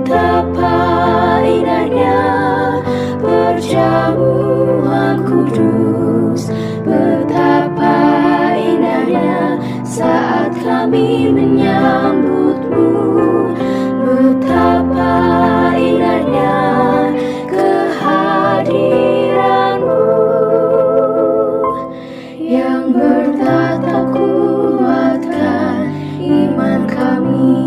Betapa indahnya perjamuan kudus, betapa indahnya saat kami menyambutmu, betapa indahnya kehadiranmu yang bertatap kuatkan iman kami.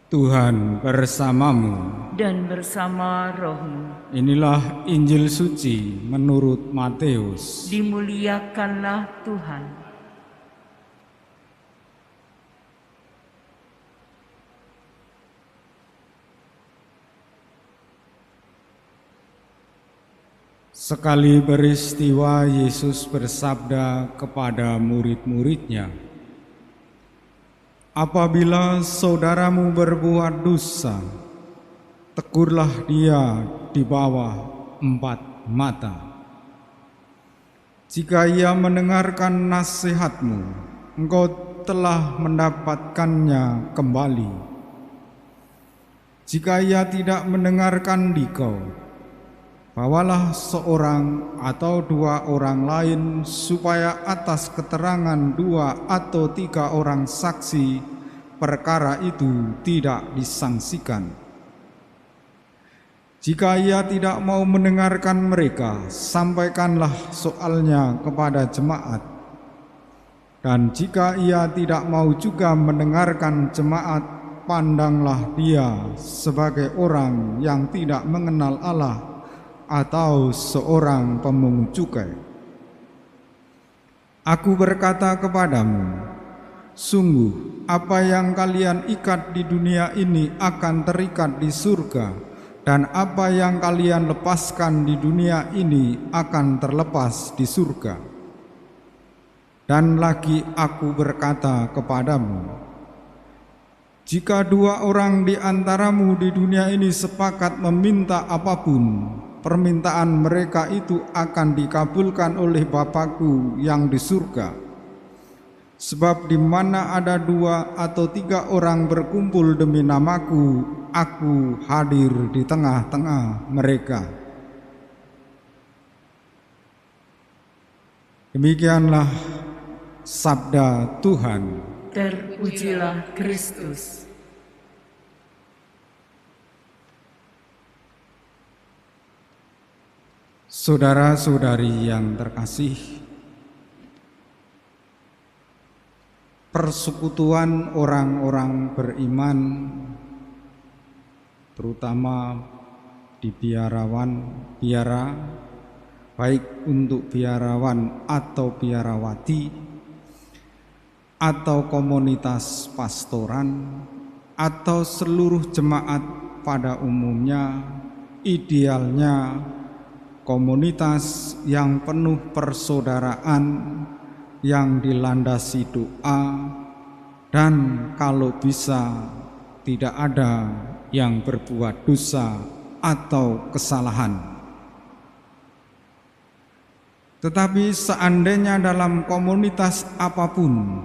Tuhan bersamamu dan bersama rohmu. Inilah Injil suci menurut Matius. Dimuliakanlah Tuhan. Sekali peristiwa Yesus bersabda kepada murid-muridnya, "Apabila saudaramu berbuat dosa, tegurlah dia di bawah 4 mata. Jika ia mendengarkan nasihatmu, engkau telah mendapatkannya kembali. Jika ia tidak mendengarkan dikau, bawalah seorang atau 2 orang lain, supaya atas keterangan 2 atau 3 orang saksi perkara itu tidak disangsikan. Jika ia tidak mau mendengarkan mereka, sampaikanlah soalnya kepada jemaat. Dan jika ia tidak mau juga mendengarkan jemaat, pandanglah dia sebagai orang yang tidak mengenal Allah atau seorang pemungut cukai. Aku berkata kepadamu, sungguh apa yang kalian ikat di dunia ini akan terikat di surga, dan apa yang kalian lepaskan di dunia ini akan terlepas di surga. Dan lagi aku berkata kepadamu, jika 2 orang di antaramu di dunia ini sepakat meminta apapun, permintaan mereka itu akan dikabulkan oleh Bapa-Ku yang di surga. Sebab di mana ada 2 atau 3 orang berkumpul demi nama-Ku, Aku hadir di tengah-tengah mereka." Demikianlah sabda Tuhan. Terpujilah Kristus. Saudara-saudari yang terkasih, persekutuan orang-orang beriman, terutama di biara, baik untuk biarawan atau biarawati, atau komunitas pastoran, atau seluruh jemaat pada umumnya, idealnya komunitas yang penuh persaudaraan, yang dilandasi doa, dan kalau bisa tidak ada yang berbuat dosa atau kesalahan. Tetapi seandainya dalam komunitas apapun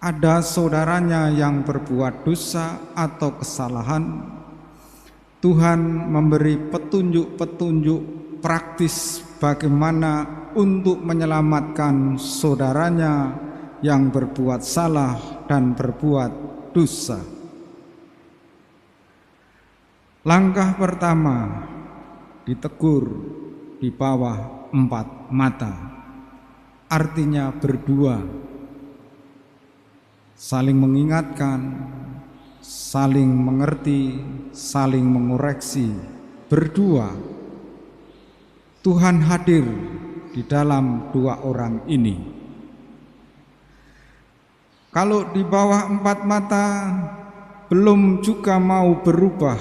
ada saudaranya yang berbuat dosa atau kesalahan, Tuhan memberi petunjuk-petunjuk praktis bagaimana untuk menyelamatkan saudaranya yang berbuat salah dan berbuat dosa. Langkah pertama, ditegur di bawah 4 mata, artinya berdua, saling mengingatkan, saling mengerti, saling mengoreksi, berdua. Tuhan hadir di dalam 2 orang ini. Kalau di bawah 4 mata belum juga mau berubah,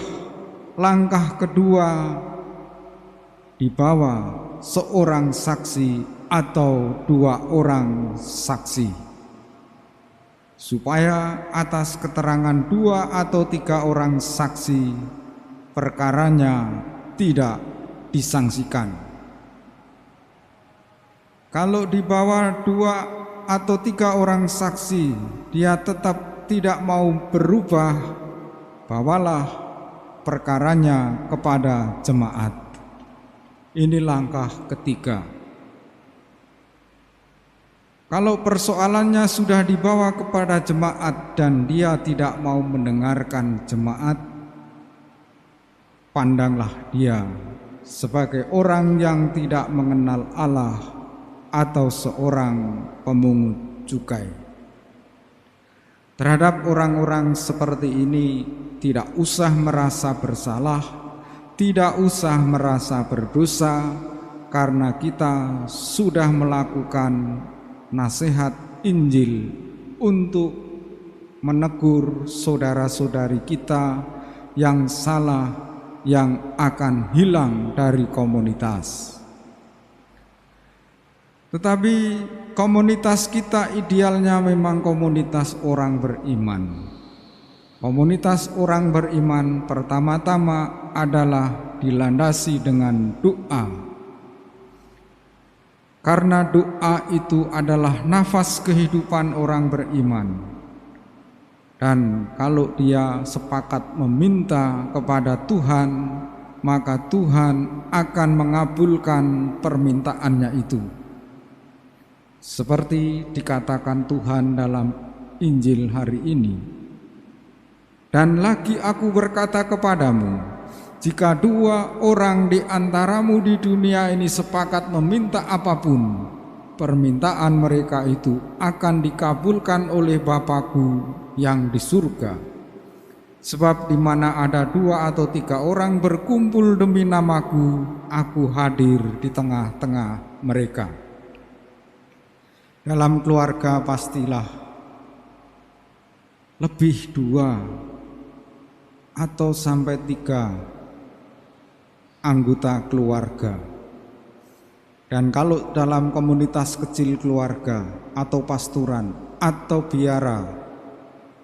langkah kedua, dibawa seorang saksi atau 2 orang saksi, supaya atas keterangan 2 atau 3 orang saksi perkaranya tidak disangsikan. Kalau di bawah 2 atau 3 orang saksi dia tetap tidak mau berubah, bawalah perkaranya kepada jemaat. Ini langkah ketiga. Kalau persoalannya sudah dibawa kepada jemaat dan dia tidak mau mendengarkan jemaat, pandanglah dia sebagai orang yang tidak mengenal Allah atau seorang pemungut cukai. Terhadap orang-orang seperti ini tidak usah merasa bersalah, tidak usah merasa berdosa, karena kita sudah melakukan nasihat Injil untuk menegur saudara-saudari kita yang salah, yang akan hilang dari komunitas. Tetapi komunitas kita idealnya memang komunitas orang beriman. Komunitas orang beriman pertama-tama adalah dilandasi dengan doa. Karena doa itu adalah nafas kehidupan orang beriman. Dan kalau dia sepakat meminta kepada Tuhan, maka Tuhan akan mengabulkan permintaannya itu. Seperti dikatakan Tuhan dalam Injil hari ini. Dan lagi aku berkata kepadamu, jika dua orang di antaramu di dunia ini sepakat meminta apapun, permintaan mereka itu akan dikabulkan oleh Bapa-Ku yang di surga. Sebab di mana ada 2 atau 3 orang berkumpul demi nama-Ku, Aku hadir di tengah-tengah mereka. Dalam keluarga pastilah lebih 2 atau sampai 3 anggota keluarga. Dan kalau dalam komunitas kecil keluarga atau pasturan atau biara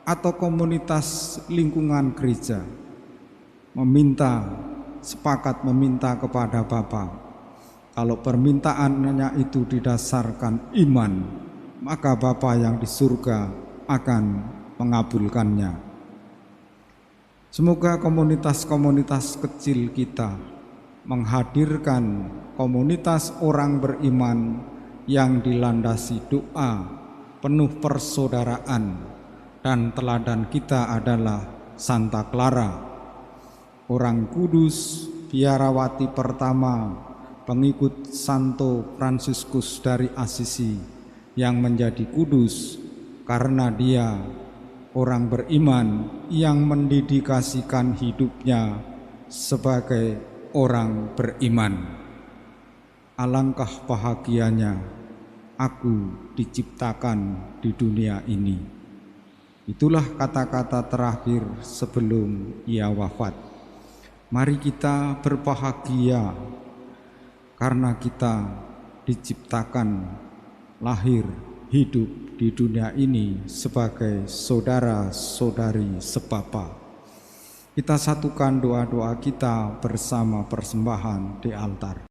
atau komunitas lingkungan gereja sepakat meminta kepada Bapa, kalau permintaannya itu didasarkan iman, maka Bapa yang di surga akan mengabulkannya. Semoga komunitas-komunitas kecil kita menghadirkan komunitas orang beriman yang dilandasi doa, penuh persaudaraan, dan teladan kita adalah Santa Clara, orang kudus, biarawati pertama, pengikut Santo Fransiskus dari Assisi yang menjadi kudus karena dia orang beriman yang mendedikasikan hidupnya sebagai orang beriman. Alangkah bahagianya aku diciptakan di dunia ini. Itulah kata-kata terakhir sebelum ia wafat. Mari kita berbahagia karena kita diciptakan lahir hidup di dunia ini sebagai saudara-saudari sebapa. Kita satukan doa-doa kita bersama persembahan di altar.